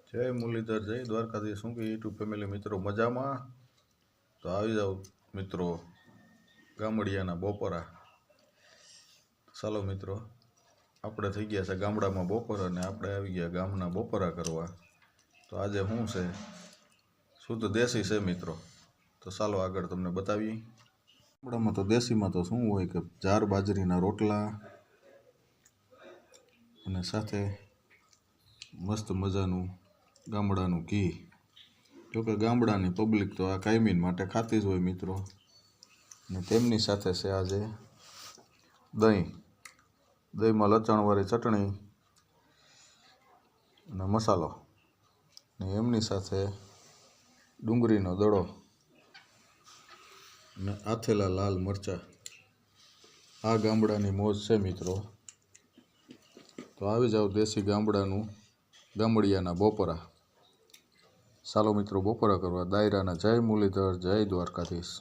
જય મુરલીધર, જય દ્વારકાધીશ। શું કે યુટ્યુબ ફેમિલી મિત્રો મજામાં? તો આવી જાઓ મિત્રો ગામડિયાના બપોરા। ચાલો મિત્રો, આપણે થઈ ગયા છે ગામડામાં બપોર અને આપણે આવી ગયા ગામના બપોરા કરવા। તો આજે શું છે, શુદ્ધ દેશી છે મિત્રો। તો ચાલો આગળ તમને બતાવીએ। ગામડામાં તો દેશીમાં તો શું હોય કે જાર બાજરીના રોટલા અને સાથે મસ્ત મજાનું ગામડાનું ઘી। જોકે ગામડાની પબ્લિક તો આ કાયમીન માટે ખાતી જ હોય મિત્રો। અને તેમની સાથે છે આજે દહીંમાં લચણવાળી ચટણી અને મસાલો, ને એમની સાથે ડુંગળીનો દડો અને આથેલા લાલ મરચાં। આ ગામડાની મોજ છે મિત્રો। તો આવી જાઓ દેશી ગામડિયાના બપોરા। ચાલો મિત્રો બપોરા કરવા। દાયરાના જય મુરલીધર, જય દ્વારકાધીશ।